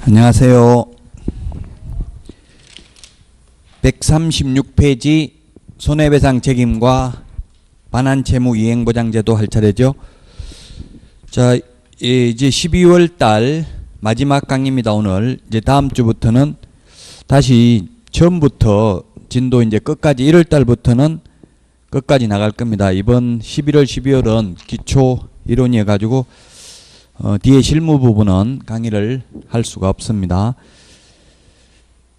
안녕하세요. 136페이지 손해배상 책임과 반환채무 이행보장제도 할 차례죠. 자, 이제 12월 달 마지막 강의입니다. 오늘 이제 다음 주부터는 다시 처음부터 진도 이제 끝까지 1월 달부터는 끝까지 나갈 겁니다. 이번 11월, 12월은 기초 이론이어 가지고 뒤에 실무 부분은 강의를 할 수가 없습니다.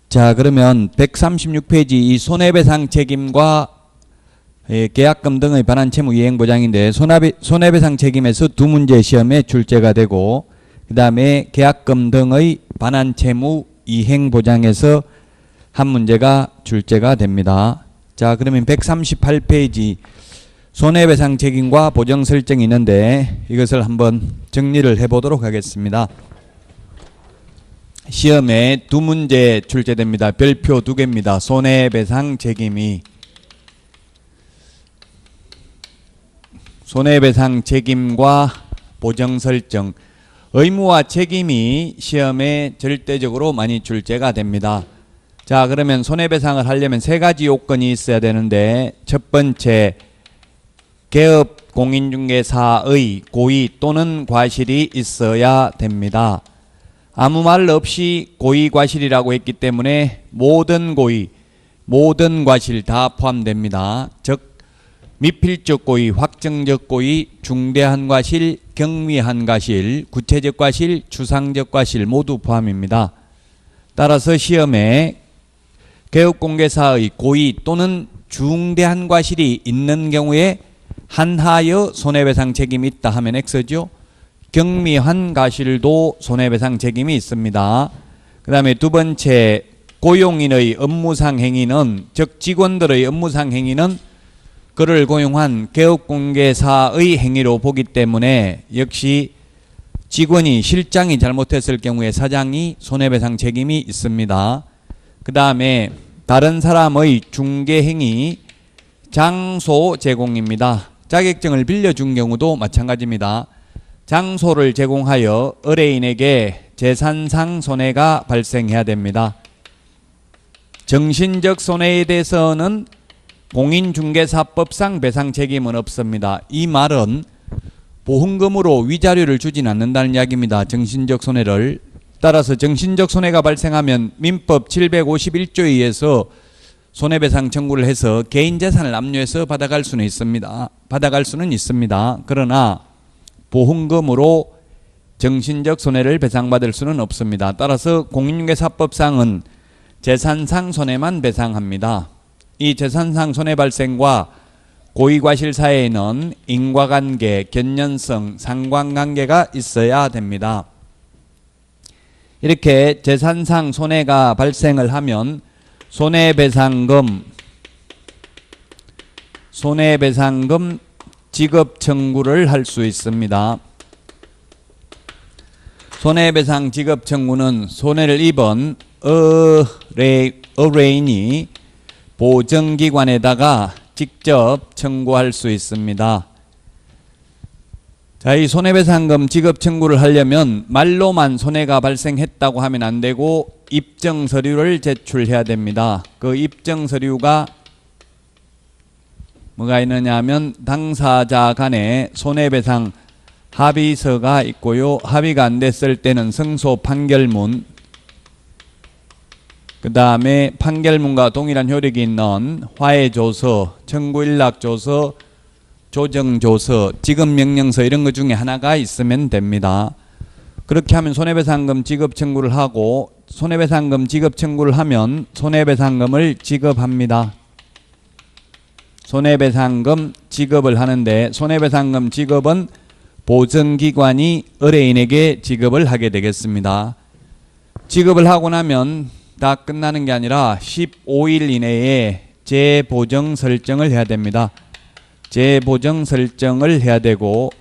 자, 그러면 136페이지 이 손해배상 책임과 계약금 등의 반환채무 이행보장인데 손해배상 책임에서 두 문제 시험에 출제가 되고 그 다음에 계약금 등의 반환채무 이행보장에서 한 문제가 출제가 됩니다. 자, 그러면 138페이지 손해배상 책임과 보정 설정이 있는데 이것을 한번 정리를 해보도록 하겠습니다. 시험에 두 문제 출제됩니다. 별표 두 개입니다. 손해배상 책임이 손해배상 책임과 보정 설정 의무와 책임이 시험에 절대적으로 많이 출제가 됩니다. 자, 그러면 손해배상을 하려면 세 가지 요건이 있어야 되는데 첫 번째 개업 공인중개사의 고의 또는 과실이 있어야 됩니다. 아무 말 없이 고의 과실이라고 했기 때문에 모든 고의, 모든 과실 다 포함됩니다. 즉 미필적 고의, 확정적 고의, 중대한 과실, 경미한 과실, 구체적 과실, 추상적 과실 모두 포함입니다. 따라서 시험에 개업공개사의 고의 또는 중대한 과실이 있는 경우에 한하여 손해배상 책임이 있다 하면 X죠. 경미한 과실도 손해배상 책임이 있습니다. 그 다음에 두 번째 고용인의 업무상 행위는 즉 직원들의 업무상 행위는 그를 고용한 개업공개사의 행위로 보기 때문에 역시 직원이 실장이 잘못했을 경우에 사장이 손해배상 책임이 있습니다. 그 다음에 다른 사람의 중개행위 장소 제공입니다. 자격증을 빌려준 경우도 마찬가지입니다. 장소를 제공하여 의뢰인에게 재산상 손해가 발생해야 됩니다. 정신적 손해에 대해서는 공인중개사법상 배상 책임은 없습니다. 이 말은 보험금으로 위자료를 주진 않는다는 이야기입니다. 정신적 손해를. 따라서 정신적 손해가 발생하면 민법 751조에 의해서 손해배상 청구를 해서 개인 재산을 압류해서 받아갈 수는 있습니다. 그러나 보험금으로 정신적 손해를 배상받을 수는 없습니다. 따라서 공인중개사법상은 재산상 손해만 배상합니다. 이 재산상 손해 발생과 고의과실 사이에는 인과관계, 견연성, 상관관계가 있어야 됩니다. 이렇게 재산상 손해가 발생을 하면 손해배상금 지급 청구를 할 수 있습니다. 손해배상 지급 청구는 손해를 입은 의뢰인이 보증기관에다가 직접 청구할 수 있습니다. 자, 이 손해배상금 지급 청구를 하려면 말로만 손해가 발생했다고 하면 안 되고 입증서류를 제출해야 됩니다. 그 입증서류가 뭐가 있느냐 하면 당사자 간에 손해배상 합의서가 있고요. 합의가 안 됐을 때는 승소 판결문, 그 다음에 판결문과 동일한 효력이 있는 화해조서, 청구일락조서, 조정조서, 지급명령서 이런 것 중에 하나가 있으면 됩니다. 그렇게 하면 손해배상금 지급 청구를 하고 손해배상금 지급 청구를 하면 손해배상금을 지급합니다. 손해배상금 지급을 하는데 손해배상금 지급은 보증기관이 의뢰인에게 지급을 하게 되겠습니다. 지급을 하고 나면 다 끝나는 게 아니라 15일 이내에 재보정 설정을 해야 됩니다. 재보정 설정을 해야 되고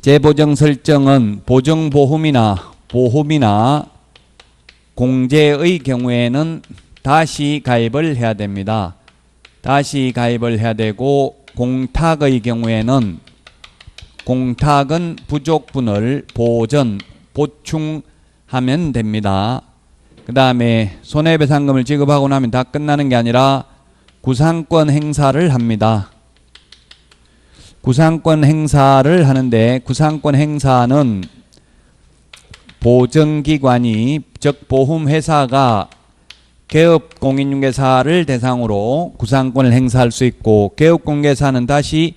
재보정 설정은 보증보험이나 보험이나 공제의 경우에는 다시 가입을 해야 됩니다. 다시 가입을 해야 되고 공탁의 경우에는 공탁은 부족분을 보전 보충하면 됩니다. 그 다음에 손해배상금을 지급하고 나면 다 끝나는 게 아니라 구상권 행사를 합니다. 구상권 행사를 하는데 구상권 행사는 보증기관이 즉 보험회사가 개업공인중개사를 대상으로 구상권을 행사할 수 있고 개업공개사는 다시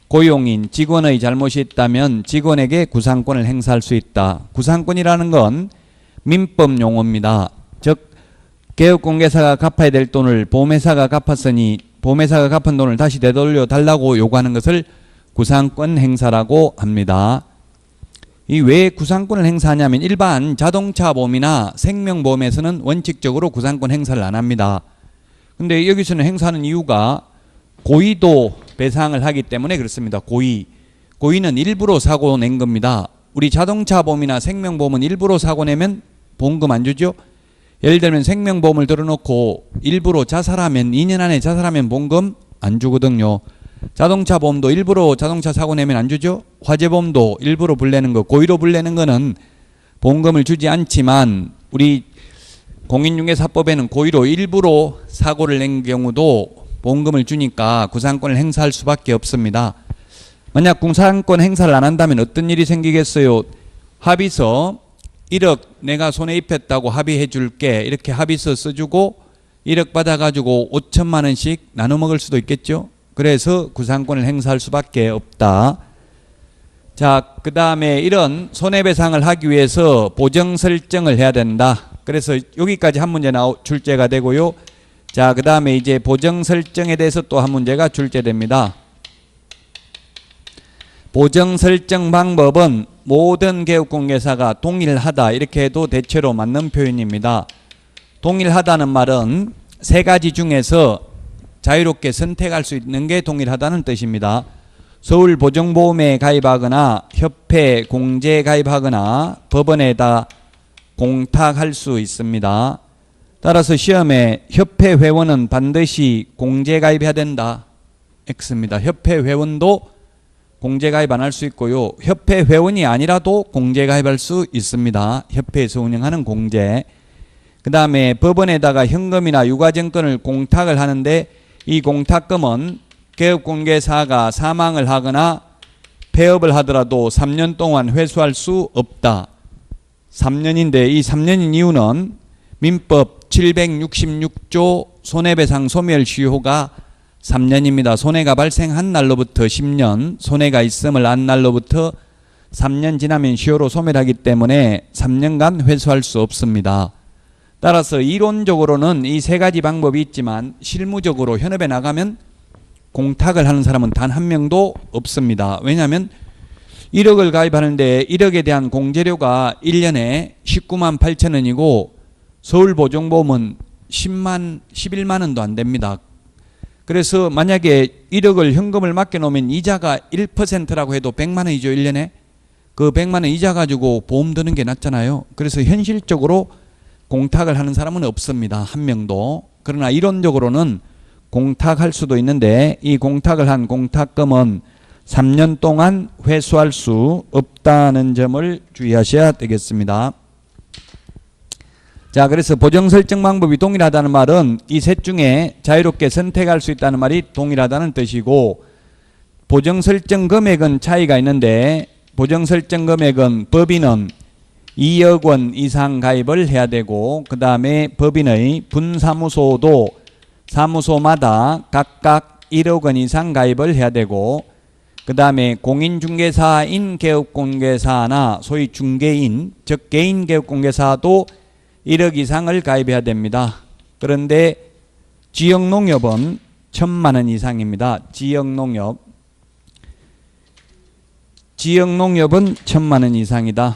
고용인 직원의 잘못이 있다면 직원에게 구상권을 행사할 수 있다. 구상권이라는 건 민법 용어입니다. 즉 개업공개사가 갚아야 될 돈을 보험회사가 갚았으니 보험회사가 갚은 돈을 다시 되돌려 달라고 요구하는 것을 구상권 행사라고 합니다. 이 왜 구상권을 행사하냐면 일반 자동차 보험이나 생명보험에서는 원칙적으로 구상권 행사를 안 합니다. 근데 여기서는 행사하는 이유가 고의도 배상을 하기 때문에 그렇습니다. 고의는 일부러 사고 낸 겁니다. 우리 자동차 보험이나 생명보험은 일부러 사고 내면 보험금 안 주죠. 예를 들면 생명보험을 들어놓고 일부러 자살하면 2년 안에 자살하면 보험금 안 주거든요. 자동차 보험도 일부러 자동차 사고 내면 안 주죠. 화재보험도 일부러 불내는 거, 고의로 불내는 거는 보험금을 주지 않지만 우리 공인중개사법에는 고의로 일부러 사고를 낸 경우도 보험금을 주니까 구상권을 행사할 수밖에 없습니다. 만약 구상권 행사를 안 한다면 어떤 일이 생기겠어요? 합의서 1억 내가 손에 입혔다고 합의해 줄게 이렇게 합의서 써주고 1억 받아가지고 5천만 원씩 나눠 먹을 수도 있겠죠. 그래서 구상권을 행사할 수밖에 없다. 자, 그 다음에 이런 손해배상을 하기 위해서 보정 설정을 해야 된다. 그래서 여기까지 한 문제 출제가 되고요. 자, 그 다음에 이제 보정 설정에 대해서 또 한 문제가 출제됩니다. 보정 설정 방법은 모든 개업공개사가 동일하다 이렇게 해도 대체로 맞는 표현입니다. 동일하다는 말은 세 가지 중에서 자유롭게 선택할 수 있는 게 동일하다는 뜻입니다. 서울보증보험에 가입하거나 협회 공제에 가입하거나 법원에다 공탁할 수 있습니다. 따라서 시험에 협회 회원은 반드시 공제 가입해야 된다. X입니다. 협회 회원도 공제 가입 안 할 수 있고요. 협회 회원이 아니라도 공제 가입할 수 있습니다. 협회에서 운영하는 공제. 그 다음에 법원에다가 현금이나 유가증권을 공탁을 하는데 이 공탁금은 개업공개사가 사망을 하거나 폐업을 하더라도 3년 동안 회수할 수 없다. 3년인데 이 3년인 이유는 민법 766조 손해배상 소멸시효가 3년입니다. 손해가 발생한 날로부터 10년, 손해가 있음을 안 날로부터 3년 지나면 시효로 소멸하기 때문에 3년간 회수할 수 없습니다. 따라서 이론적으로는 이 세 가지 방법이 있지만 실무적으로 현업에 나가면 공탁을 하는 사람은 단 한 명도 없습니다. 왜냐하면 1억을 가입하는데 1억에 대한 공제료가 1년에 19만 8천 원이고 서울보증보험은 11만 원도 안 됩니다. 그래서 만약에 1억을 현금을 맡겨놓으면 이자가 1%라고 해도 100만 원이죠. 1년에. 그 100만 원 이자 가지고 보험 드는 게 낫잖아요. 그래서 현실적으로 공탁을 하는 사람은 없습니다. 한 명도. 그러나 이론적으로는 공탁할 수도 있는데 이 공탁을 한 공탁금은 3년 동안 회수할 수 없다는 점을 주의하셔야 되겠습니다. 자, 그래서 보정 설정 방법이 동일하다는 말은 이 셋 중에 자유롭게 선택할 수 있다는 말이 동일하다는 뜻이고 보정 설정 금액은 차이가 있는데 보정 설정 금액은 법인은 2억 원 이상 가입을 해야 되고 그 다음에 법인의 분사무소도 사무소마다 각각 1억 원 이상 가입을 해야 되고 그 다음에 공인중개사인 개업공개사나 소위 중개인 즉 개인 개업공개사도 1억 이상을 가입해야 됩니다. 그런데 지역농협은 1,000만 원 이상입니다. 지역농협은 1,000만 원 이상이다.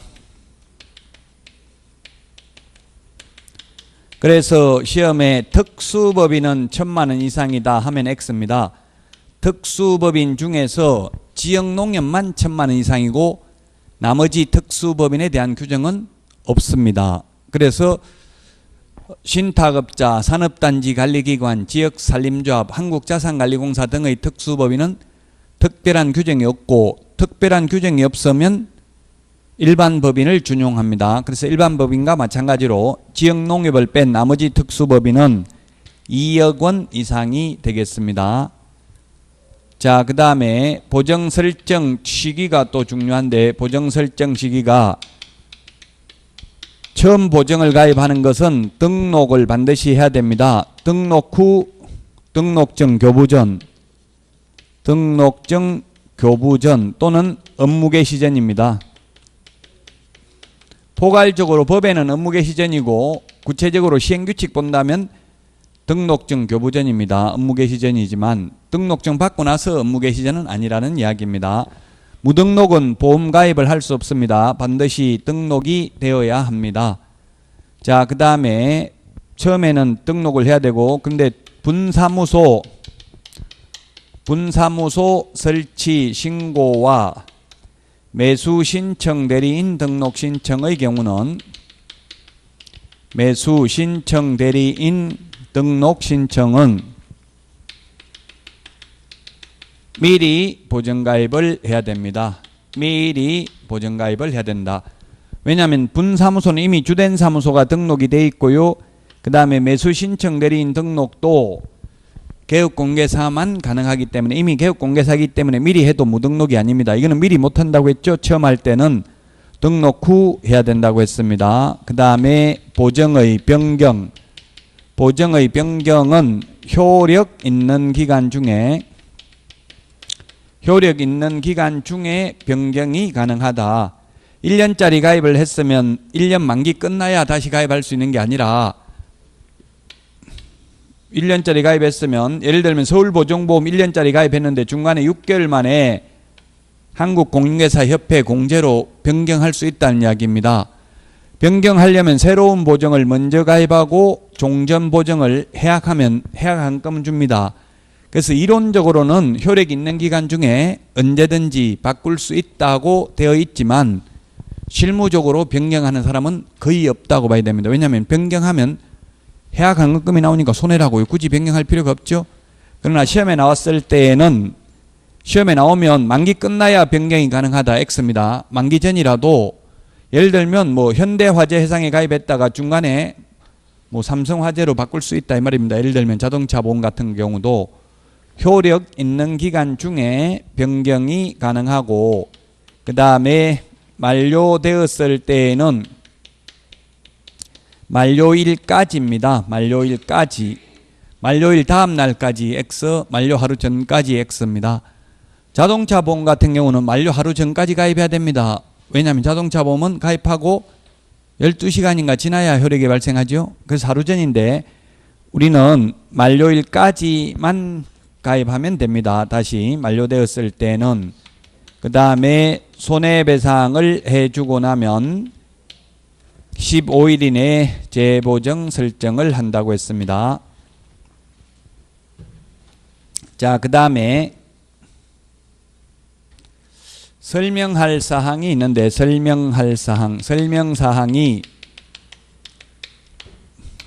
그래서 시험에 특수법인은 1,000만 원 이상이다 하면 X입니다. 특수법인 중에서 지역농협만 1,000만 원 이상이고 나머지 특수법인에 대한 규정은 없습니다. 그래서 신탁업자, 산업단지관리기관, 지역산림조합, 한국자산관리공사 등의 특수법인은 특별한 규정이 없고 특별한 규정이 없으면 일반 법인을 준용합니다. 그래서 일반 법인과 마찬가지로 지역농협을 뺀 나머지 특수법인은 2억 원 이상이 되겠습니다. 자, 그 다음에 보정 설정 시기가 또 중요한데, 보정 설정 시기가 처음 보정을 가입하는 것은 등록을 반드시 해야 됩니다. 등록 후 등록증 교부전 또는 업무개시 전입니다. 포괄적으로 법에는 업무개시 전이고 구체적으로 시행규칙 본다면 등록증 교부전입니다. 업무개시 전이지만 등록증 받고 나서 업무개시 전은 아니라는 이야기입니다. 무등록은 보험 가입을 할 수 없습니다. 반드시 등록이 되어야 합니다. 자, 그 다음에 처음에는 등록을 해야 되고, 근데 분사무소 설치 신고와 매수 신청 대리인 등록 신청의 경우는 매수 신청 대리인 등록 신청은 미리 보정가입을 해야 됩니다. 미리 보정가입을 해야 된다. 왜냐하면 분사무소는 이미 주된 사무소가 등록이 돼 있고요. 그 다음에 매수 신청 대리인 등록도 개업공개사만 가능하기 때문에, 이미 개업공개사이기 때문에 미리 해도 무등록이 아닙니다. 이거는 미리 못한다고 했죠. 처음 할 때는 등록 후 해야 된다고 했습니다. 그 다음에 보정의 변경은 효력 있는 기간 중에 변경이 가능하다. 1년짜리 가입을 했으면 1년 만기 끝나야 다시 가입할 수 있는 게 아니라, 1년짜리 가입했으면, 예를 들면 서울보정보험 1년짜리 가입했는데 중간에 6개월 만에 한국공인중개사협회 공제로 변경할 수 있다는 이야기입니다. 변경하려면 새로운 보정을 먼저 가입하고 종전 보정을 해약하면 해약한금을 줍니다. 그래서 이론적으로는 효력 있는 기간 중에 언제든지 바꿀 수 있다고 되어 있지만 실무적으로 변경하는 사람은 거의 없다고 봐야 됩니다. 왜냐하면 변경하면 해약한금이 나오니까 손해라고요. 굳이 변경할 필요가 없죠. 그러나 시험에 나왔을 때에는, 시험에 나오면 만기 끝나야 변경이 가능하다 X입니다. 만기 전이라도 예를 들면 뭐 현대화재 회사에 가입했다가 중간에 뭐 삼성화재로 바꿀 수 있다 이 말입니다. 예를 들면 자동차 보험 같은 경우도 효력 있는 기간 중에 변경이 가능하고, 그 다음에 만료되었을 때에는 만료일까지입니다. 만료일 다음 날까지 X, 만료 하루 전까지 X입니다. 자동차 보험 같은 경우는 만료 하루 전까지 가입해야 됩니다. 왜냐하면 자동차 보험은 가입하고 12시간인가 지나야 효력이 발생하죠. 그래서 하루 전인데 우리는 만료일까지만 가입하면 됩니다. 다시 만료되었을 때는. 그 다음에 손해배상을 해주고 나면 15일 이내에 재보정 설정을 한다고 했습니다. 자, 그 다음에 설명할 사항이 있는데, 설명사항이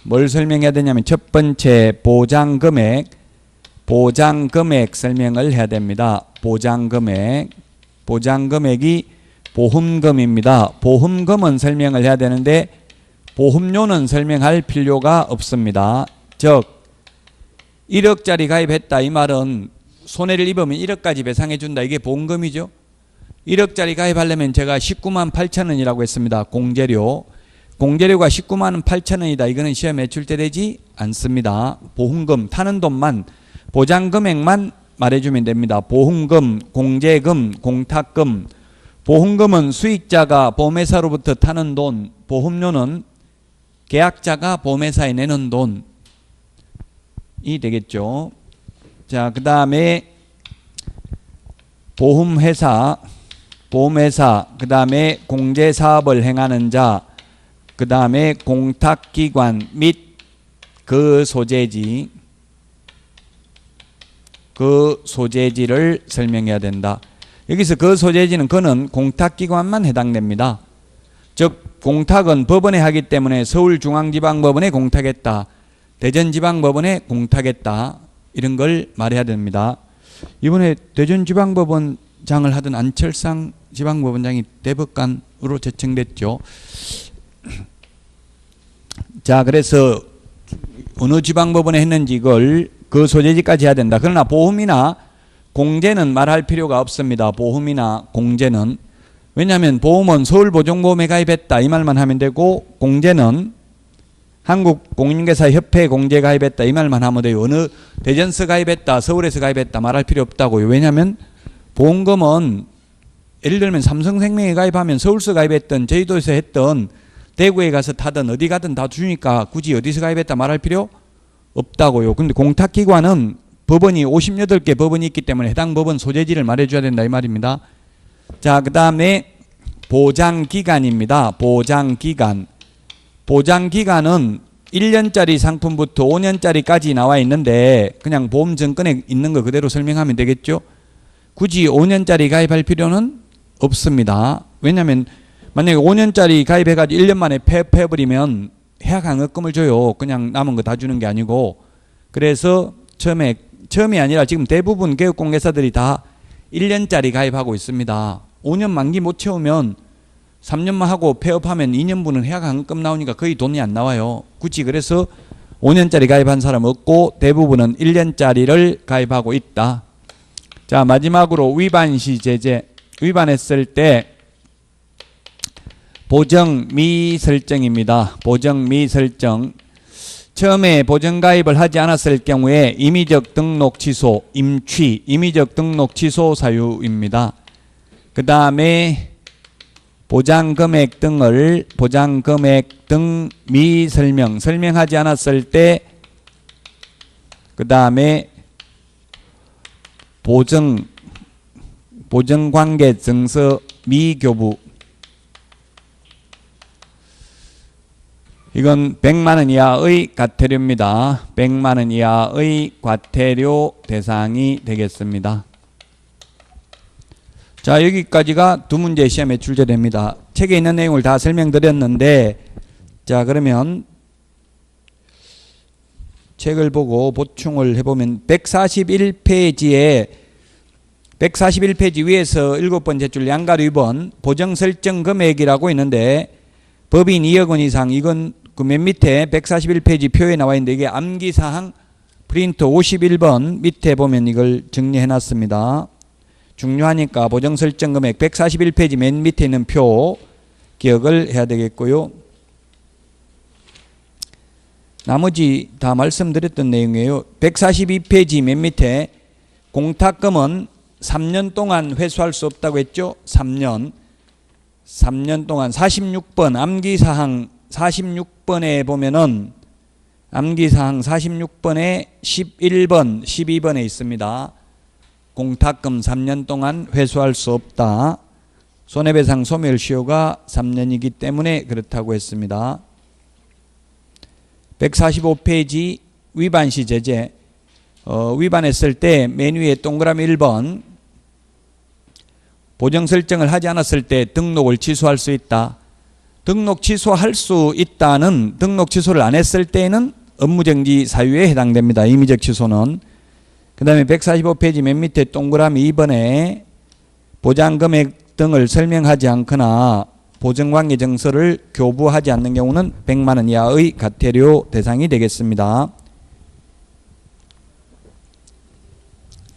뭘 설명해야 되냐면 첫 번째 보장금액 설명을 해야 됩니다. 보장금액이 보험금입니다. 보험금은 설명을 해야 되는데 보험료는 설명할 필요가 없습니다. 즉 1억짜리 가입했다 이 말은 손해를 입으면 1억까지 배상해 준다. 이게 보험금이죠. 1억짜리 가입하려면 제가 19만 8천 원이라고 했습니다. 공제료가 19만 8천 원이다. 이거는 시험에 출제되지 않습니다. 보험금, 타는 돈만, 보장금액만 말해주면 됩니다. 보험금, 공제금, 공탁금. 보험금은 수익자가 보험회사로부터 타는 돈, 보험료는 계약자가 보험회사에 내는 돈이 되겠죠. 자, 그 다음에 보험회사, 그 다음에 공제사업을 행하는 자, 그 다음에 공탁기관 및 그 소재지를 설명해야 된다. 여기서 그 소재지는 그는 공탁기관만 해당됩니다. 즉 공탁은 법원에 하기 때문에 서울중앙지방법원에 공탁했다, 대전지방법원에 공탁했다, 이런 걸 말해야 됩니다. 이번에 대전지방법원장을 하던 안철상 지방법원장이 대법관 소재지로 제청됐죠. 자, 그래서 어느 지방법원에 했는지 이걸 그 소재지까지 해야 된다. 그러나 보험이나 공제는 말할 필요가 없습니다. 보험이나 공제는. 왜냐하면 보험은 서울보증보험에 가입했다 이 말만 하면 되고, 공제는 한국공인중개사협회에 공제 가입했다 이 말만 하면 돼요. 어느 대전서 가입했다, 서울에서 가입했다 말할 필요 없다고요. 왜냐하면 보험금은 예를 들면 삼성생명에 가입하면 서울서 가입했던, 제주도에서 했던, 대구에 가서 타든 어디 가든 다 주니까 굳이 어디서 가입했다 말할 필요 없다고요. 근데 공탁기관은 법원이 58개 법원이 있기 때문에 해당 법원 소재지를 말해줘야 된다 이 말입니다. 자, 그 다음에 보장기간입니다. 보장기간. 보장기간은 1년짜리 상품부터 5년짜리까지 나와 있는데 그냥 보험증권에 있는 거 그대로 설명하면 되겠죠. 굳이 5년짜리 가입할 필요는 없습니다. 왜냐하면 만약에 5년짜리 가입해가지고 1년 만에 폐업해버리면 해약강업금을 줘요. 그냥 남은 거 다 주는 게 아니고. 그래서 처음이 아니라 지금 대부분 개업공개사들이 다 1년짜리 가입하고 있습니다. 5년 만기 못 채우면 3년만 하고 폐업하면 2년분은 해약강업금 나오니까 거의 돈이 안 나와요. 굳이 그래서 5년짜리 가입한 사람 없고 대부분은 1년짜리를 가입하고 있다. 자, 마지막으로 위반시 제재. 위반했을 때 보정 미설정입니다. 보정 미설정. 처음에 보정 가입을 하지 않았을 경우에 임의적 등록 취소, 임취, 임의적 등록 취소 사유입니다. 그 다음에 보장금액 등을 보장금액 등 미설명, 설명하지 않았을 때 그 다음에 보정관계 증서 미교부, 이건 100만 원 이하의 과태료입니다. 100만 원 이하의 과태료 대상이 되겠습니다. 자, 여기까지가 두 문제 시험에 출제됩니다. 책에 있는 내용을 다 설명드렸는데, 자, 그러면 책을 보고 보충을 해보면 141페이지 위에서 7번째 줄 양가 위반 보정 설정 금액이라고 있는데, 법인 2억 원 이상, 이건 그 맨 밑에 141페이지 표에 나와 있는데 이게 암기사항 프린트 51번 밑에 보면 이걸 정리해 놨습니다. 중요하니까 보정 설정 금액 141페이지 맨 밑에 있는 표 기억을 해야 되겠고요. 나머지 다 말씀드렸던 내용이에요. 142페이지 맨 밑에 공탁금은 3년 동안 회수할 수 없다고 했죠. 3년 동안 46번 암기사항 46번에 보면은 암기사항 46번에 11번 12번에 있습니다. 공탁금 3년 동안 회수할 수 없다. 손해배상 소멸시효가 3년이기 때문에 그렇다고 했습니다. 145페이지 위반시 제재. 위반했을 때 맨 위에 동그라미 1번 보정 설정을 하지 않았을 때 등록을 취소할 수 있다. 등록 취소할 수 있다는 등록 취소를 안 했을 때는 업무정지 사유에 해당됩니다. 임의적 취소는. 그 다음에 145페이지 맨 밑에 동그라미 2번에 보장금액 등을 설명하지 않거나 보정관계 증서를 교부하지 않는 경우는 100만 원 이하의 과태료 대상이 되겠습니다.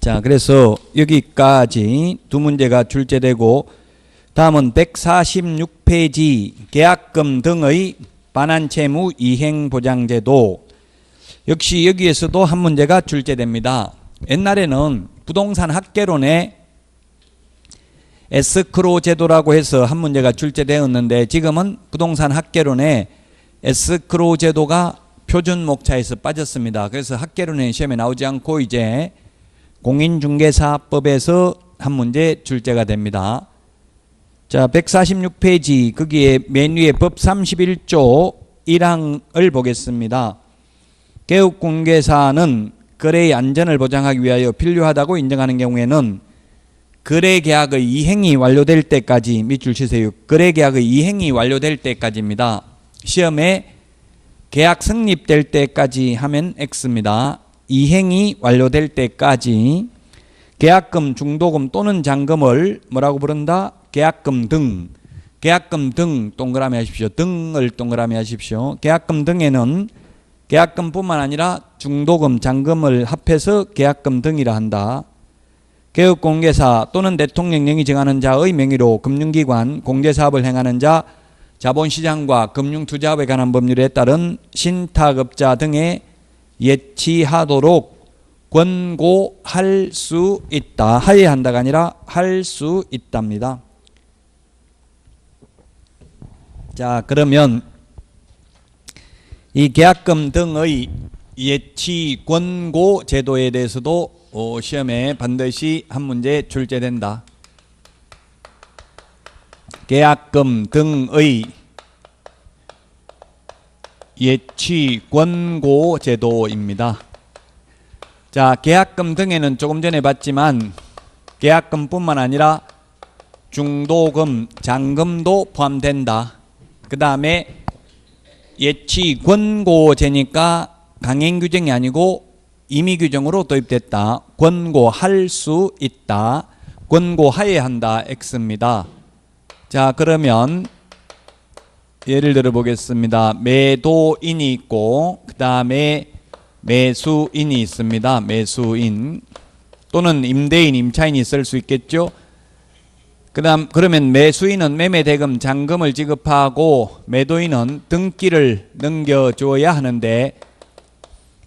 자, 그래서 여기까지 두 문제가 출제되고, 다음은 146페이지 계약금 등의 반환채무 이행보장제도. 역시 여기에서도 한 문제가 출제됩니다. 옛날에는 부동산 학계론에 에스크로 제도라고 해서 한 문제가 출제되었는데, 지금은 부동산 학계론에 에스크로 제도가 표준목차에서 빠졌습니다. 그래서 학계론에 시험에 나오지 않고 이제 공인중개사법에서 한 문제 출제가 됩니다. 자, 146페이지 거기에 맨 위에 법 31조 1항을 보겠습니다. 개업공개사는 거래의 안전을 보장하기 위하여 필요하다고 인정하는 경우에는 거래계약의 이행이 완료될 때까지, 밑줄 치세요. 거래계약의 이행이 완료될 때까지입니다. 시험에 계약 성립될 때까지 하면 X입니다. 이행이 완료될 때까지 계약금, 중도금 또는 잔금을 뭐라고 부른다? 계약금 등. 계약금 등 동그라미 하십시오. 등을 동그라미 하십시오. 계약금 등에는 계약금뿐만 아니라 중도금, 잔금을 합해서 계약금 등이라 한다. 개업공개사 또는 대통령령이 정하는 자의 명의로 금융기관, 공제사업을 행하는 자, 자본시장과 금융투자업에 관한 법률에 따른 신탁업자 등에 예치하도록 권고할 수 있다. 하여한다가 아니라 할 수 있답니다. 자, 그러면 이 계약금 등의 예치 권고 제도에 대해서도 시험에 반드시 한 문제 출제된다. 계약금 등의 예치 권고 제도입니다. 자, 계약금 등에는 조금 전에 봤지만 계약금뿐만 아니라 중도금, 잔금도 포함된다. 그 다음에 예치 권고제니까 강행 규정이 아니고 임의 규정으로 도입됐다. 권고할 수 있다. 권고하여야 한다. X입니다. 자, 그러면 예를 들어 보겠습니다. 매도인이 있고 그 다음에 매수인이 있습니다. 매수인 또는 임대인, 임차인이 있을 수 있겠죠. 그러면 매수인은 매매대금, 잔금을 지급하고 매도인은 등기를 넘겨줘야 하는데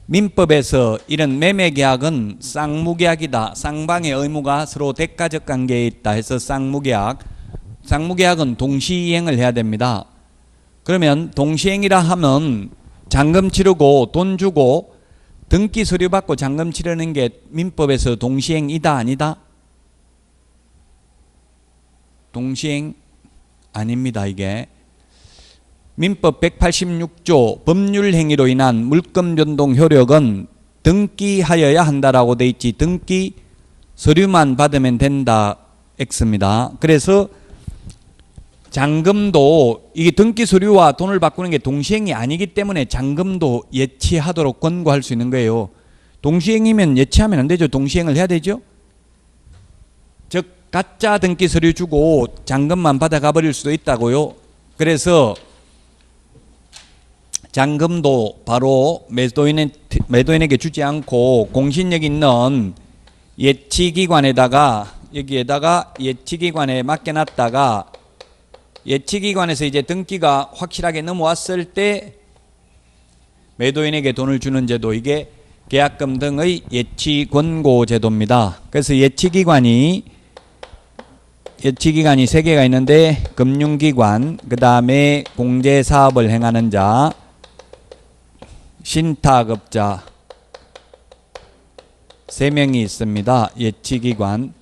민법에서 이런 매매계약은 쌍무계약이다. 쌍방의 의무가 서로 대가적 관계에 있다 해서 쌍무계약은 동시이행을 해야 됩니다. 그러면 동시행이라 하면 잔금 치르고 돈 주고 등기 서류 받고 잔금 치르는 게 민법에서 동시행이다 아니다? 동시행 아닙니다. 이게 민법 186조 법률행위로 인한 물금 변동 효력은 등기하여야 한다라고 돼 있지 등기 서류만 받으면 된다 X입니다. 그래서 잔금도 이게 등기 서류와 돈을 바꾸는 게 동시행이 아니기 때문에 잔금도 예치하도록 권고할 수 있는 거예요. 동시행이면 예치하면 안 되죠. 동시행을 해야 되죠. 즉 가짜 등기 서류 주고 잔금만 받아가 버릴 수도 있다고요. 그래서 잔금도 바로 매도인에게 주지 않고 공신력 있는 예치기관에다가 여기에다가 예치기관에 맡겨놨다가 예치기관에서 이제 등기가 확실하게 넘어왔을 때 매도인에게 돈을 주는 제도, 이게 계약금 등의 예치 권고 제도입니다. 그래서 예치기관이 3개가 있는데 금융기관, 그 다음에 공제사업을 행하는 자, 신탁업자 3명이 있습니다. 예치기관.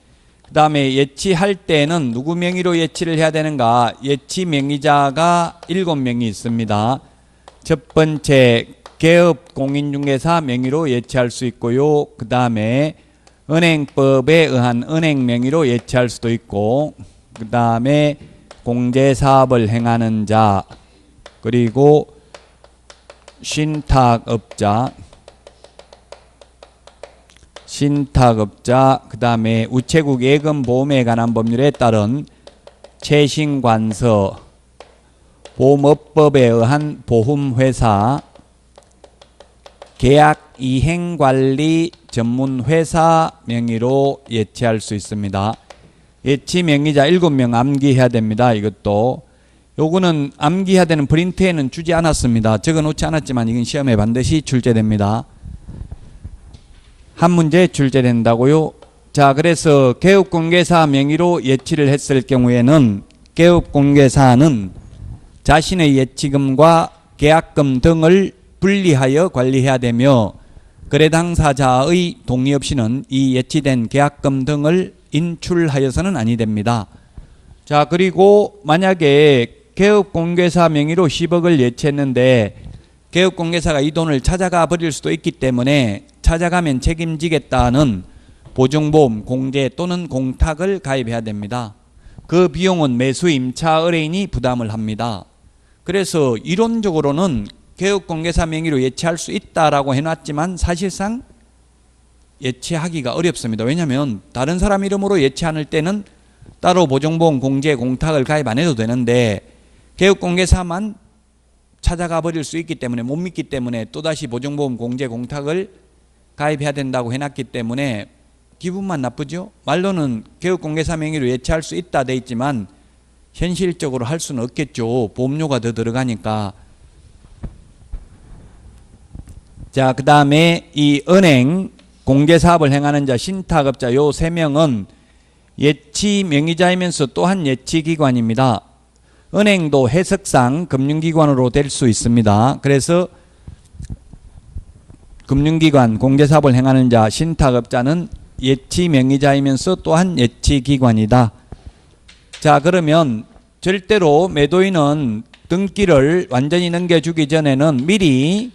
그 다음에 예치할 때는 누구 명의로 예치를 해야 되는가? 예치 명의자가 7명이 있습니다. 첫 번째 개업공인중개사 명의로 예치할 수 있고요. 그 다음에 은행법에 의한 은행 명의로 예치할 수도 있고, 그 다음에 공제사업을 행하는 자, 그리고 신탁업자, 그 다음에 우체국 예금보험에 관한 법률에 따른 최신관서, 보험업법에 의한 보험회사, 계약이행관리 전문회사 명의로 예치할 수 있습니다. 예치 명의자 7명 암기해야 됩니다. 이것도. 요거는 암기해야 되는 프린트에는 주지 않았습니다. 적어놓지 않았지만 이건 시험에 반드시 출제됩니다. 한 문제 출제된다고요. 자, 그래서 개업공개사 명의로 예치를 했을 경우에는 개업공개사는 자신의 예치금과 계약금 등을 분리하여 관리해야 되며 거래 당사자의 동의 없이는 이 예치된 계약금 등을 인출하여서는 아니 됩니다. 자, 그리고 만약에 개업공개사 명의로 10억을 예치했는데 개업공개사가 이 돈을 찾아가 버릴 수도 있기 때문에 찾아가면 책임지겠다는 보증보험, 공제 또는 공탁을 가입해야 됩니다. 그 비용은 매수 임차 의뢰인이 부담을 합니다. 그래서 이론적으로는 개업공개사 명의로 예치할 수 있다라고 해놨지만 사실상 예치하기가 어렵습니다. 왜냐하면 다른 사람 이름으로 예치할 때는 따로 보정보험 공제 공탁을 가입 안 해도 되는데 개업공개사만 찾아가 버릴 수 있기 때문에 못 믿기 때문에 또다시 보정보험 공제 공탁을 가입해야 된다고 해놨기 때문에 기분만 나쁘죠. 말로는 개업공개사 명의로 예치할 수 있다 돼 있지만 현실적으로 할 수는 없겠죠. 보험료가 더 들어가니까. 자, 그 다음에 이 은행 공개사업을 행하는 자 신탁업자 요 3명은 예치 명의자이면서 또한 예치기관입니다. 은행도 해석상 금융기관으로 될 수 있습니다. 그래서 금융기관 공개사업을 행하는 자 신탁업자는 예치 명의자이면서 또한 예치기관이다. 자, 그러면 절대로 매도인은 등기를 완전히 넘겨주기 전에는 미리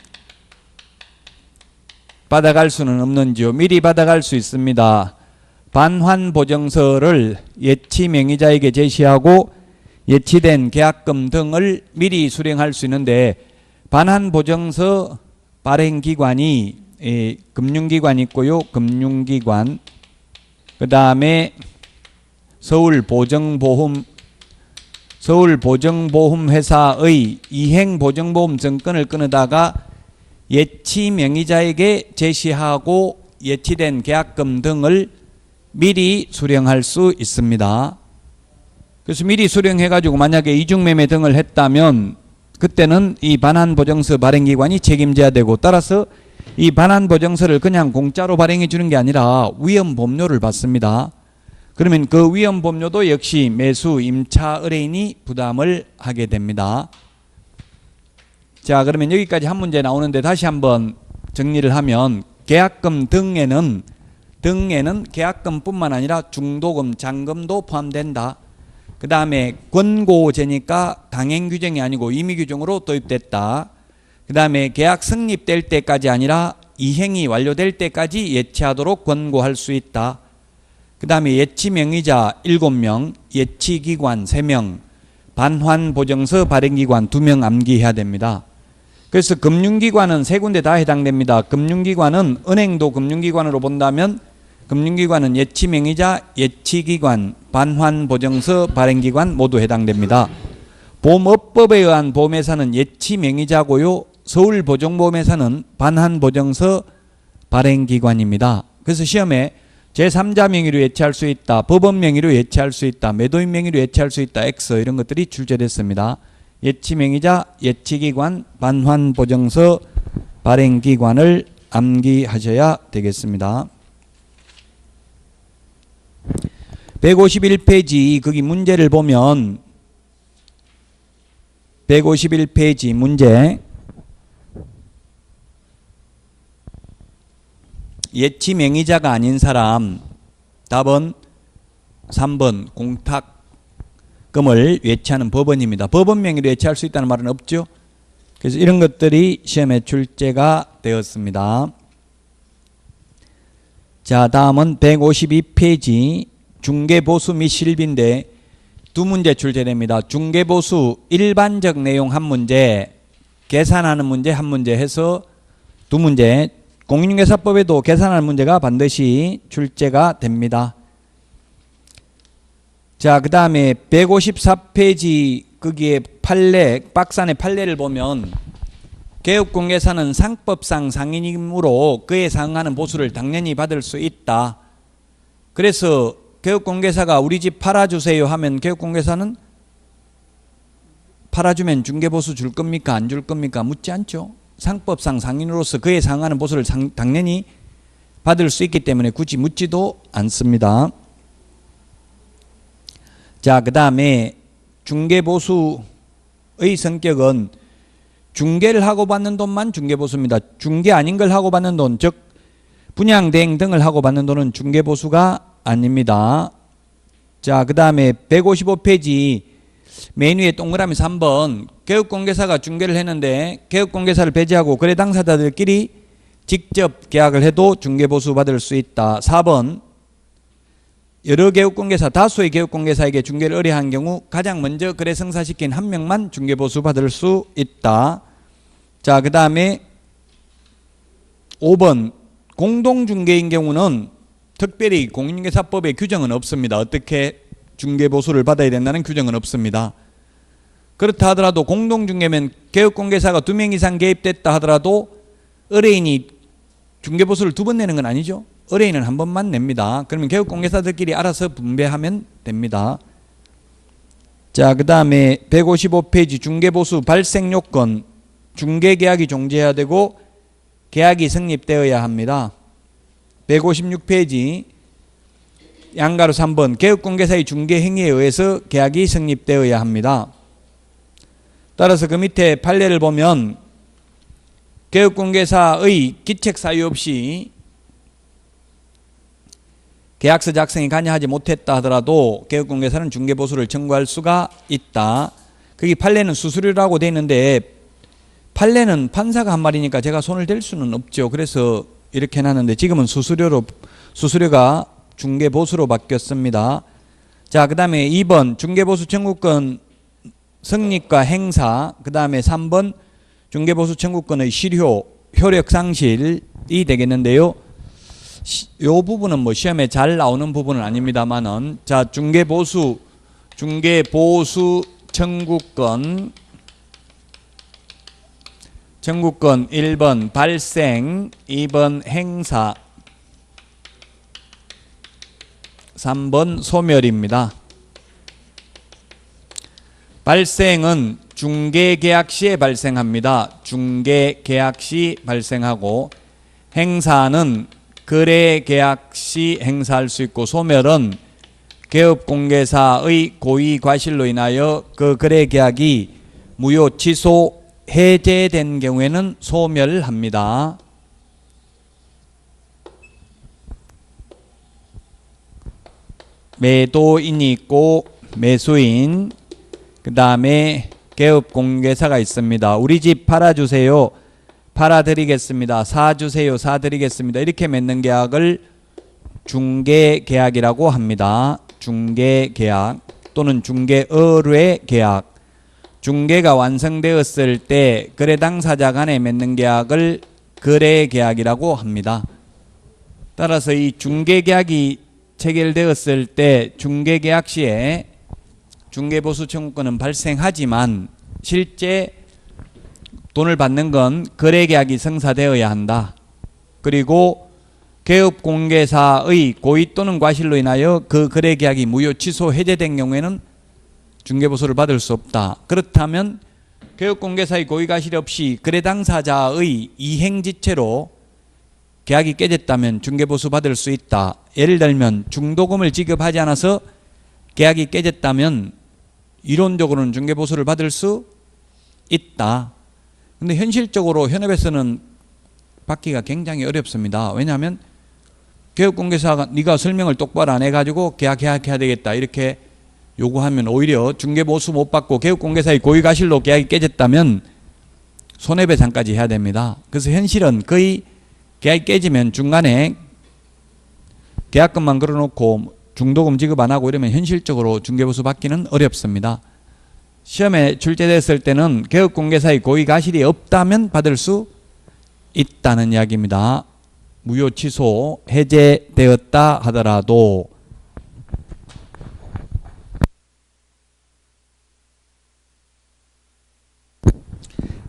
받아갈 수는 없는지요? 미리 받아갈 수 있습니다. 반환보증서를 예치 명의자에게 제시하고 예치된 계약금 등을 미리 수령할 수 있는데 반환보증서 발행기관이 금융기관이 있고요. 금융기관 그 다음에 서울보증보험회사의 이행보증보험 증권을 끊어다가 예치 명의자에게 제시하고 예치된 계약금 등을 미리 수령할 수 있습니다. 그래서 미리 수령해가지고 만약에 이중매매 등을 했다면 그때는 이 반환보증서 발행기관이 책임져야 되고 따라서 이 반환보증서를 그냥 공짜로 발행해 주는 게 아니라 위험보험료를 받습니다. 그러면 그 위험보험료도 역시 매수 임차 의뢰인이 부담을 하게 됩니다. 자, 그러면 여기까지 한 문제 나오는데 다시 한번 정리를 하면 계약금 등에는 계약금뿐만 아니라 중도금, 잔금도 포함된다. 그 다음에 권고제니까 당행규정이 아니고 임의규정으로 도입됐다. 그 다음에 계약 성립될 때까지 아니라 이행이 완료될 때까지 예치하도록 권고할 수 있다. 그 다음에 예치명의자 7명, 예치기관 3명, 반환보증서 발행기관 2명 암기해야 됩니다. 그래서 금융기관은 3군데 다 해당됩니다. 금융기관은 은행도 금융기관으로 본다면 금융기관은 예치명의자, 예치기관, 반환보증서 발행기관 모두 해당됩니다. 보험업법에 의한 보험회사는 예치명의자고요. 서울보증보험회사는 반환보증서 발행기관입니다. 그래서 시험에 제3자 명의로 예치할 수 있다, 법원 명의로 예치할 수 있다, 매도인 명의로 예치할 수 있다, X 이런 것들이 출제됐습니다. 예치명의자, 예치기관, 반환보증서 발행기관을 암기하셔야 되겠습니다. 151페이지 거기 문제를 보면 151페이지 문제 예치 명의자가 아닌 사람 답은 3번 공탁금을 예치하는 법원입니다. 법원 명의로 예치할 수 있다는 말은 없죠. 그래서 이런 것들이 시험에 출제가 되었습니다. 자, 다음은 152페이지 중개보수 및 실비인데 두 문제 출제됩니다. 중개보수 일반적 내용 한 문제, 계산하는 문제 한 문제 해서 두 문제. 공인중개사법에도 계산하는 문제가 반드시 출제가 됩니다. 자, 그 다음에 154페이지 거기에 판례, 박스 안에 판례를 보면 개업공개사는 상법상 상인이므로 그에 상응하는 보수를 당연히 받을 수 있다. 그래서 개업공개사가 우리 집 팔아주세요 하면 개업공개사는 팔아주면 중개보수 줄 겁니까? 안 줄 겁니까? 묻지 않죠. 상법상 상인으로서 그에 상응하는 보수를 당연히 받을 수 있기 때문에 굳이 묻지도 않습니다. 자, 그 다음에 중개보수의 성격은 중개를 하고 받는 돈만 중개보수입니다. 중개 아닌 걸 하고 받는 돈, 즉 분양대행 등을 하고 받는 돈은 중개보수가 아닙니다. 자, 그 다음에 155페이지 메인 위에 동그라미 3번 개업공개사가 중개를 했는데 개업공개사를 배제하고 거래 당사자들끼리 직접 계약을 해도 중개보수 받을 수 있다. 4번 여러 개업공개사, 다수의 개업공개사에게 중개를 의뢰한 경우 가장 먼저 거래 성사시킨 한 명만 중개보수 받을 수 있다. 자, 그 다음에 5번 공동중개인 경우는 특별히 공인중개사법에 규정은 없습니다. 어떻게 중개보수를 받아야 된다는 규정은 없습니다. 그렇다 하더라도 공동중개면 개업공개사가 2명 이상 개입됐다 하더라도 의뢰인이 중개보수를 2번 내는 건 아니죠. 의뢰인은 한 번만 냅니다. 그러면 개업공개사들끼리 알아서 분배하면 됩니다. 자, 그 다음에 155페이지 중개보수 발생요건. 중개계약이 종지해야 되고 계약이 성립되어야 합니다. 156페이지 양가로 3번 개업공개사의 중개행위에 의해서 계약이 성립되어야 합니다. 따라서 그 밑에 판례를 보면 개업공개사의 기책 사유 없이 계약서 작성이 관여하지 못했다 하더라도 개업공개사는 중개보수를 청구할 수가 있다. 거기 판례는 수수료라고 되어 있는데 판례는 판사가 한 말이니까 제가 손을 댈 수는 없죠. 그래서 이렇게 해놨는데 지금은 수수료가 중개보수로 바뀌었습니다. 자, 그 다음에 2번 중개보수 청구권 성립과 행사, 그 다음에 3번 중개보수 청구권의 실효, 효력 상실이 되겠는데요. 이 부분은 뭐 시험에 잘 나오는 부분은 아닙니다만은, 자, 중개보수 청구권 1번 발생, 2번 행사, 3번 소멸입니다. 발생은 중개계약 시에 발생합니다. 중개계약 시 발생하고, 행사는 거래계약 시 행사할 수 있고, 소멸은 개업공개사의 고의과실로 인하여 그 거래계약이 무효, 취소, 해제된 경우에는 소멸합니다. 매도인이 있고 매수인, 그 다음에 개업공개사가 있습니다. 우리 집 팔아주세요, 팔아드리겠습니다, 사주세요, 사드리겠습니다. 이렇게 맺는 계약을 중개계약이라고 합니다. 중개계약 또는 중개의뢰계약. 중개가 완성되었을 때 거래 당사자 간에 맺는 계약을 거래계약이라고 합니다. 따라서 이 중개계약이 체결되었을 때 중개계약 시에 중개보수 청구권은 발생하지만 실제 돈을 받는 건 거래계약이 성사되어야 한다. 그리고 개업공개사의 고의 또는 과실로 인하여 그 거래계약이 무효, 취소, 해제된 경우에는 중개보수를 받을 수 없다. 그렇다면 개업공개사의 고의과실 없이 거래 당사자의 이행지체로 계약이 깨졌다면 중개보수 받을 수 있다. 예를 들면 중도금을 지급하지 않아서 계약이 깨졌다면 이론적으로는 중개보수를 받을 수 있다. 근데 현실적으로 현업에서는 받기가 굉장히 어렵습니다. 왜냐하면 개업공개사가 네가 설명을 똑바로 안 해가지고 계약해야 되겠다 이렇게 요구하면 오히려 중개보수 못 받고 개업공개사의 고의과실로 계약이 깨졌다면 손해배상까지 해야 됩니다. 그래서 현실은 거의 계약이 깨지면 중간에 계약금만 걸어놓고 중도금 지급 안 하고 이러면 현실적으로 중개보수 받기는 어렵습니다. 시험에 출제됐을 때는 개업공개사의 고의과실이 없다면 받을 수 있다는 이야기입니다. 무효, 취소, 해제되었다 하더라도.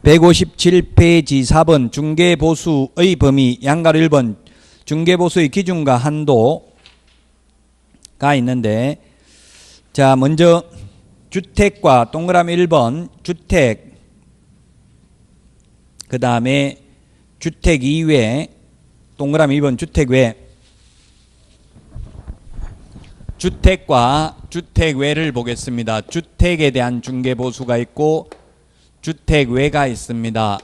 (157페이지) 4번 중개보수의 범위 양가로 1번 중개보수의 기준과 한도가 있는데, 자, 먼저 주택과 동그라미 1번 주택, 그 다음에 주택 이외, 동그라미 2번 주택 외. 주택과 주택 외를 보겠습니다. 주택에 대한 중개보수가 있고 주택 외가 있습니다.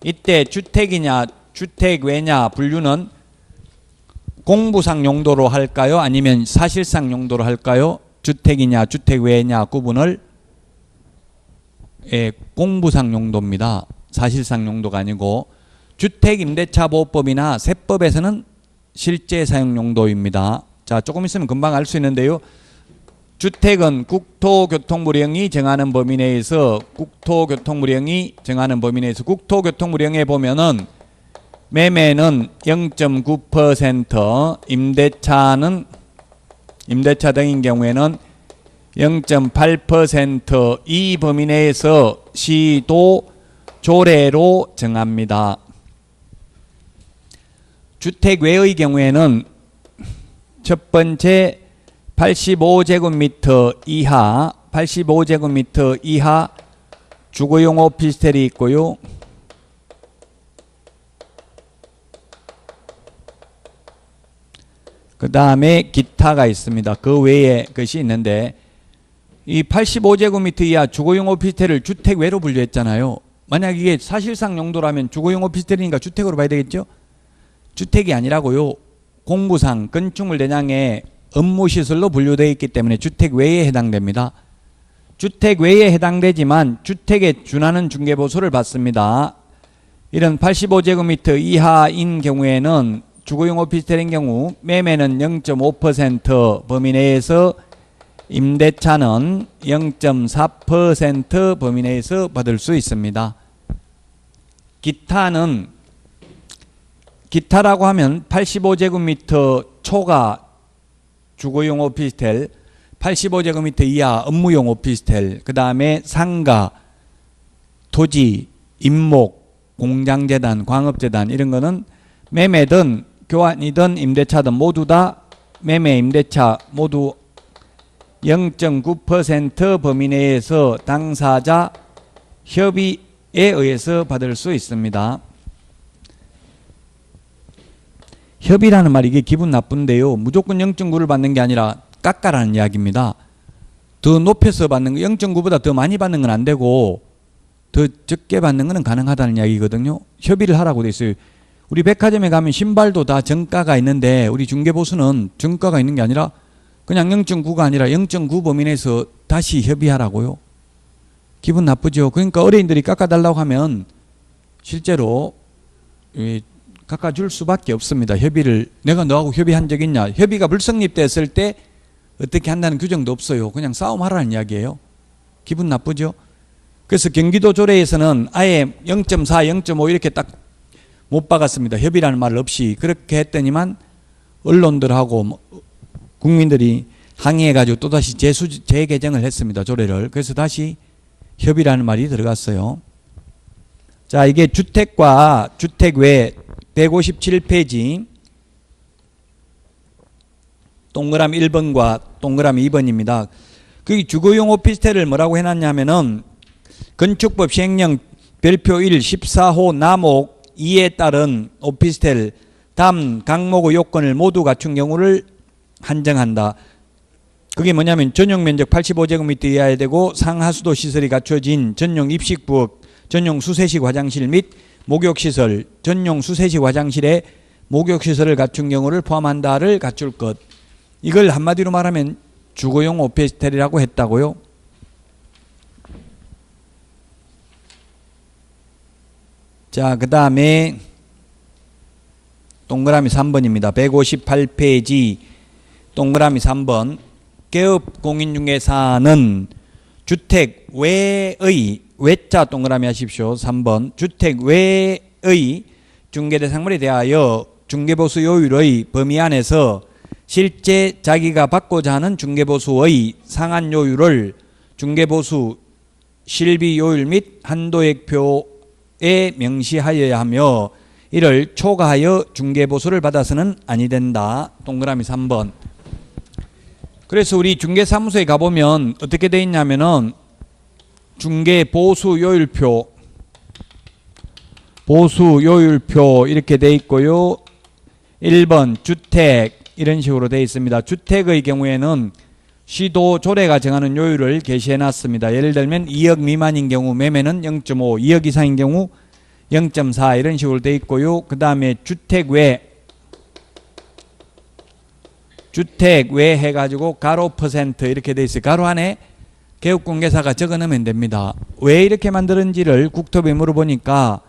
이때 주택이냐 주택 외냐 분류는 공부상 용도로 할까요? 아니면 사실상 용도로 할까요? 주택이냐 주택 외냐 구분을 공부상 용도입니다. 사실상 용도가 아니고, 주택임대차보호법이나 세법에서는 실제 사용 용도입니다. 자, 조금 있으면 금방 알 수 있는데요. 주택은 국토교통부령이 정하는 범위 내에서 국토교통부령에 보면은 매매는 0.9%, 임대차 등인 경우에는 0.8% 이 범위 내에서 시도 조례로 정합니다. 주택 외의 경우에는 첫 번째 85제곱미터 이하, 85제곱미터 이하 주거용 오피스텔이 있고요. 그 다음에 기타가 있습니다. 그 외에 것이 있는데 이 85제곱미터 이하 주거용 오피스텔을 주택 외로 분류했잖아요. 만약 이게 사실상 용도라면 주거용 오피스텔이니까 주택으로 봐야 되겠죠? 주택이 아니라고요. 공부상 건축물 대장에 업무시설로 분류되어 있기 때문에 주택 외에 해당됩니다. 주택 외에 해당되지만 주택에 준하는 중개보수를 받습니다. 이런 85제곱미터 이하인 경우에는 주거용 오피스텔인 경우 매매는 0.5% 범위 내에서 임대차는 0.4% 범위 내에서 받을 수 있습니다. 기타라고 하면 85제곱미터 초과 주거용 오피스텔, 85제곱미터 이하 업무용 오피스텔, 그 다음에 상가, 토지, 임목, 공장재단, 광업재단 이런 거는 매매든 교환이든 임대차든 모두 다 매매, 임대차 모두 0.9% 범위 내에서 당사자 협의에 의해서 받을 수 있습니다. 협의라는 말이 이게 기분 나쁜데요. 무조건 0.9를 받는 게 아니라 깎아라는 이야기입니다. 더 높여서 받는 거 0.9보다 더 많이 받는 건 안 되고 더 적게 받는 건 가능하다는 이야기거든요. 협의를 하라고 돼 있어요. 우리 백화점에 가면 신발도 다 정가가 있는데 우리 중개보수는 정가가 있는 게 아니라 그냥 0.9가 아니라 0.9 범위 내에서 다시 협의하라고요. 기분 나쁘죠. 그러니까 어린이들이 깎아달라고 하면 실제로 깎아줄 수밖에 없습니다. 협의를 내가 너하고 협의한 적 있냐. 협의가 불성립됐을 때 어떻게 한다는 규정도 없어요. 그냥 싸움하라는 이야기예요. 기분 나쁘죠. 그래서 경기도 조례에서는 아예 0.4, 0.5 이렇게 딱 못 박았습니다. 협의라는 말 없이. 그렇게 했더니만 언론들하고 국민들이 항의해가지고 또다시 재개정을 했습니다. 조례를. 그래서 다시 협의라는 말이 들어갔어요. 자, 이게 주택과 주택 외 157페이지 동그라미 1번과 동그라미 2번입니다. 그 주거용 오피스텔을 뭐라고 해놨냐면은 건축법 시행령 별표 1 14호 나목 2에 따른 오피스텔 다음 강목의 요건을 모두 갖춘 경우를 한정한다. 그게 뭐냐면 전용 면적 85제곱미터 이하야 되고 상하수도 시설이 갖춰진 전용 입식부엌, 전용 수세식 화장실 및 목욕시설, 전용 수세식 화장실에 목욕시설을 갖춘 경우를 포함한다를 갖출 것. 이걸 한마디로 말하면 주거용 오피스텔이라고 했다고요. 자, 그 다음에 동그라미 3번입니다. 158페이지 동그라미 3번. 개업공인중개사는 주택 외의 외자 동그라미 하십시오. 3번. 주택 외의 중개대상물에 대하여 중개보수 요율의 범위 안에서 실제 자기가 받고자 하는 중개보수의 상한 요율을 중개보수 실비 요율 및 한도액표에 명시하여야 하며 이를 초과하여 중개보수를 받아서는 아니 된다. 동그라미 3번. 그래서 우리 중개사무소에 가보면 어떻게 돼 있냐면은 중개보수요율표 보수요율표 이렇게 돼 있고요. 1번 주택 이런 식으로 돼 있습니다. 주택의 경우에는 시도 조례가 정하는 요율을 게시해 놨습니다. 예를 들면 2억 미만인 경우 매매는 0.5, 2억 이상인 경우 0.4 이런 식으로 돼 있고요. 그 다음에 주택 외 해가지고 가로 퍼센트 이렇게 돼 있어요. 가로 안에 개업공개사가 적어 넣으면 됩니다. 왜 이렇게 만들었는지를 국토부에 물어보니까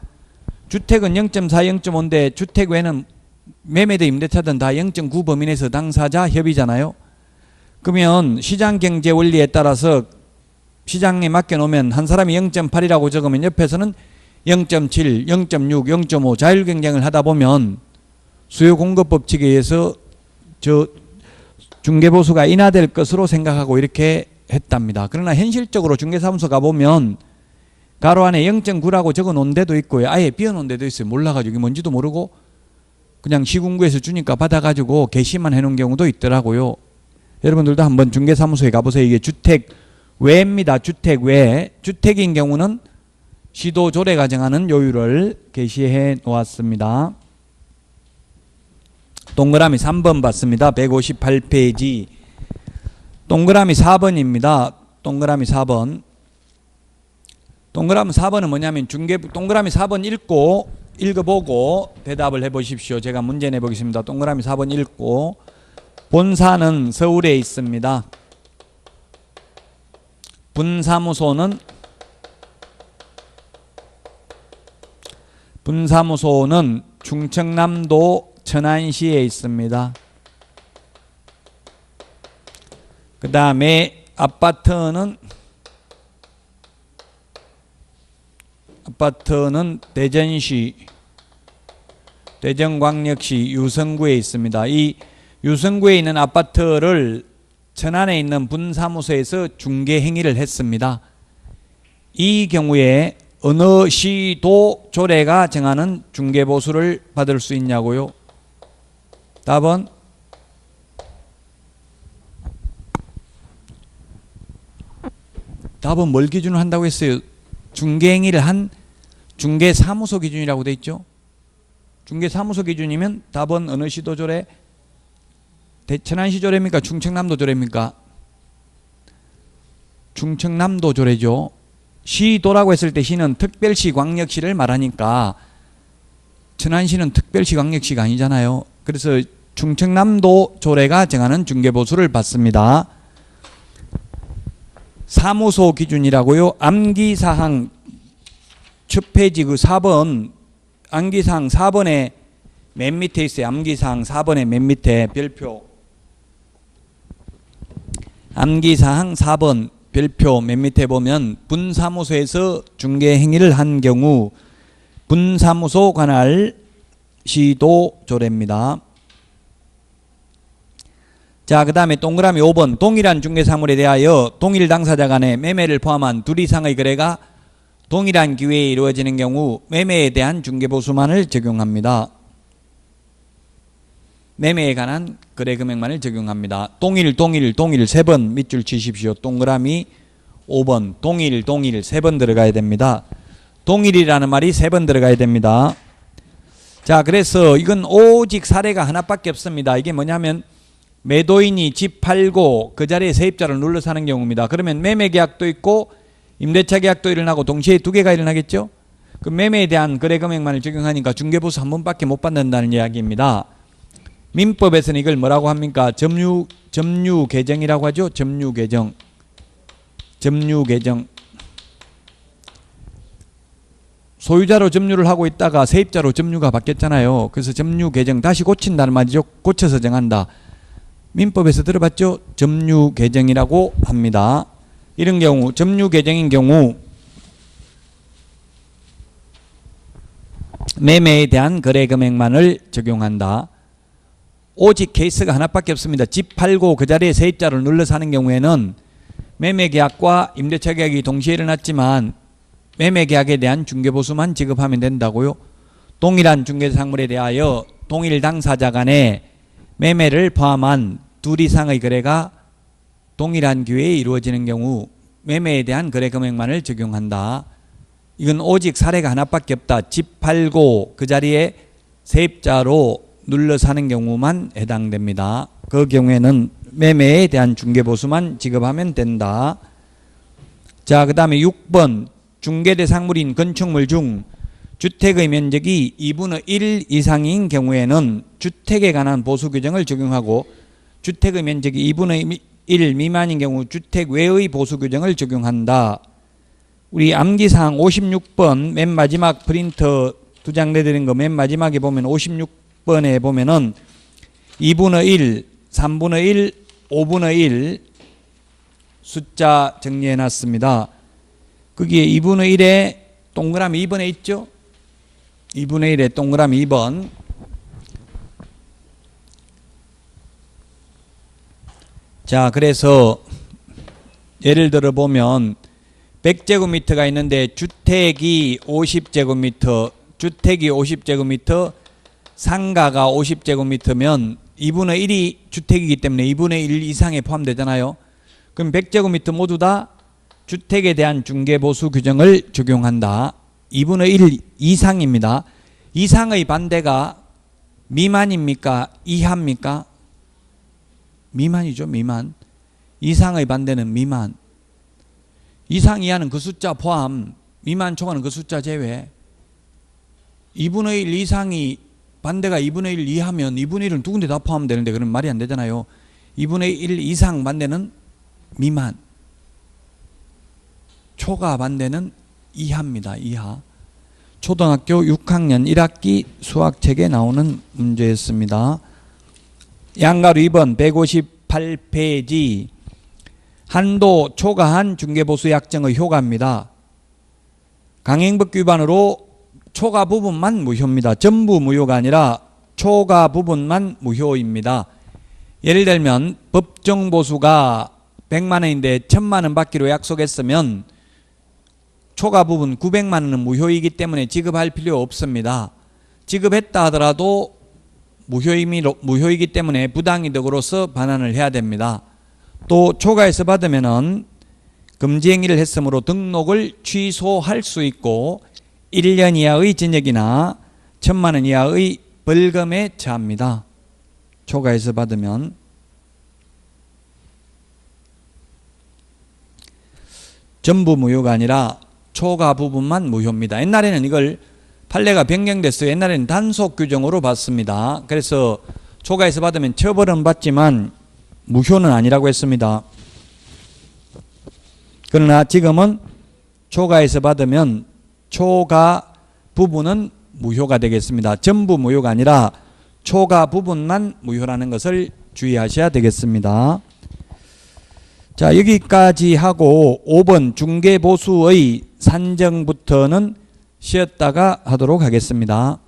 주택은 0.4, 0.5인데 주택 외는 매매든 임대차든 다 0.9 범위 내에서 당사자 협의잖아요. 그러면 시장경제 원리에 따라서 시장에 맡겨놓으면 한 사람이 0.8이라고 적으면 옆에서는 0.7, 0.6, 0.5 자율경쟁을 하다 보면 수요공급 법칙에 의해서 저 중개보수가 인하될 것으로 생각하고 이렇게 했답니다. 그러나 현실적으로 중개사무소 가보면 가로 안에 0.9라고 적어 놓은 데도 있고요. 아예 비워 놓은 데도 있어요. 몰라가지고 이게 뭔지도 모르고 그냥 시군구에서 주니까 받아가지고 게시만 해놓은 경우도 있더라고요. 여러분들도 한번 중개사무소에 가보세요. 이게 주택 외입니다. 주택 외. 주택인 경우는 시도 조례가 정하는 요율을 게시해 놓았습니다. 동그라미 3번 봤습니다. 158페이지. 동그라미 4번입니다. 동그라미 4번. 동그라미 4번은 뭐냐면 동그라미 4번 읽어보고 대답을 해보십시오. 제가 문제 내보겠습니다. 동그라미 4번 읽고. 본사는 서울에 있습니다. 분사무소는 충청남도 천안시에 있습니다. 그 다음에 아파트는 대전광역시 유성구에 있습니다. 이 유성구에 있는 아파트를 천안에 있는 분사무소에서 중개 행위를 했습니다. 이 경우에 어느 시도 조례가 정하는 중개보수를 받을 수 있냐고요? 답은 뭘 기준으로 한다고 했어요? 중개행위를 한 중개사무소 기준이라고 돼 있죠. 중개사무소 기준이면 답은 어느 시도 조례? 천안시 조례입니까? 충청남도 조례입니까? 충청남도 조례죠. 시도라고 했을 때 시는 특별시 광역시를 말하니까 천안시는 특별시 광역시가 아니잖아요. 그래서 충청남도 조례가 정하는 중개보수를 받습니다. 사무소 기준이라고요. 암기사항 첫 페이지 그 4번 암기사항 4번에 맨 밑에 있어요. 암기사항 4번에 맨 밑에 별표 암기사항 4번 별표 맨 밑에 보면 분사무소에서 중개행위를 한 경우 분사무소 관할 시도 조례입니다. 자, 그 다음에 동그라미 5번 동일한 중개사물에 대하여 동일 당사자 간의 매매를 포함한 둘 이상의 거래가 동일한 기회에 이루어지는 경우 매매에 대한 중개보수만을 적용합니다. 매매에 관한 거래 금액만을 적용합니다. 동일 3번 밑줄 치십시오. 동그라미 5번 동일 3번 들어가야 됩니다. 동일이라는 말이 3번 들어가야 됩니다. 자, 그래서 이건 오직 사례가 하나밖에 없습니다. 이게 뭐냐면 매도인이 집 팔고 그 자리에 세입자를 눌러 사는 경우입니다. 그러면 매매계약도 있고 임대차 계약도 일어나고 동시에 두 개가 일어나겠죠. 그 매매에 대한 거래 금액만을 적용하니까 중개보수 한 번밖에 못 받는다는 이야기입니다. 민법에서는 이걸 뭐라고 합니까? 점유 개정이라고 하죠. 점유 개정. 소유자로 점유를 하고 있다가 세입자로 점유가 바뀌었잖아요. 그래서 점유 개정 다시 고친다는 말이죠. 고쳐서 정한다. 민법에서 들어봤죠? 점유 개정이라고 합니다. 이런 경우 점유 개정인 경우 매매에 대한 거래 금액만을 적용한다. 오직 케이스가 하나밖에 없습니다. 집 팔고 그 자리에 세입자를 눌러 사는 경우에는 매매계약과 임대차 계약이 동시에 일어났지만 매매계약에 대한 중개보수만 지급하면 된다고요. 동일한 중개상물에 대하여 동일 당사자 간의 매매를 포함한 둘 이상의 거래가 동일한 기회에 이루어지는 경우 매매에 대한 거래 금액만을 적용한다. 이건 오직 사례가 하나밖에 없다. 집 팔고 그 자리에 세입자로 눌러 사는 경우만 해당됩니다. 그 경우에는 매매에 대한 중개보수만 지급하면 된다. 자, 그 다음에 6번 중개대상물인 건축물 중 주택의 면적이 2분의 1 이상인 경우에는 주택에 관한 보수 규정을 적용하고 주택의 면적이 2분의 1 미만인 경우 주택 외의 보수 규정을 적용한다. 우리 암기사항 56번 맨 마지막 프린터 두 장 내드린 거 맨 마지막에 보면 56번에 보면은 2분의 1, 3분의 1, 5분의 1 숫자 정리해 놨습니다. 거기에 2분의 1에 동그라미 2번에 있죠? 2분의 1에 동그라미 2번. 자, 그래서 예를 들어 보면 100제곱미터가 있는데 주택이 50제곱미터, 상가가 50제곱미터면 2분의 1이 주택이기 때문에 2분의 1 이상에 포함되잖아요. 그럼 100제곱미터 모두 다 주택에 대한 중개보수 규정을 적용한다. 2분의 1 이상입니다. 이상의 반대가 미만입니까? 이하입니까? 미만이죠, 미만. 이상의 반대는 미만. 이상 이하는 그 숫자 포함, 미만 초과는 그 숫자 제외. 2분의 1 이상이 반대가 2분의 1 이하면 2분의 1은 두 군데 다 포함되면 되는데 그럼 말이 안 되잖아요. 2분의 1 이상 반대는 미만. 초과 반대는 이하입니다. 이하. 초등학교 6학년 1학기 수학책에 나오는 문제였습니다. 양가로 2번 158페이지 한도 초과한 중개보수 약정의 효과입니다. 강행법 위반으로 초과 부분만 무효입니다. 전부 무효가 아니라 초과 부분만 무효입니다. 예를 들면 법정보수가 100만 원인데 1000만 원 받기로 약속했으면 초과 부분 900만 원은 무효이기 때문에 지급할 필요 없습니다. 지급했다 하더라도 무효이기 때문에 부당이득으로서 반환을 해야 됩니다. 또 초과해서 받으면은 금지행위를 했으므로 등록을 취소할 수 있고 1년 이하의 징역이나 1000만 원 이하의 벌금에 처합니다. 초과해서 받으면. 전부 무효가 아니라 초과 부분만 무효입니다. 옛날에는 이걸 판례가 변경됐어요. 옛날에는 단속 규정으로 봤습니다. 그래서 초과해서 받으면 처벌은 받지만 무효는 아니라고 했습니다. 그러나 지금은 초과해서 받으면 초과 부분은 무효가 되겠습니다. 전부 무효가 아니라 초과 부분만 무효라는 것을 주의하셔야 되겠습니다. 자, 여기까지 하고 5번 중개보수의 산정부터는 쉬었다가 하도록 하겠습니다.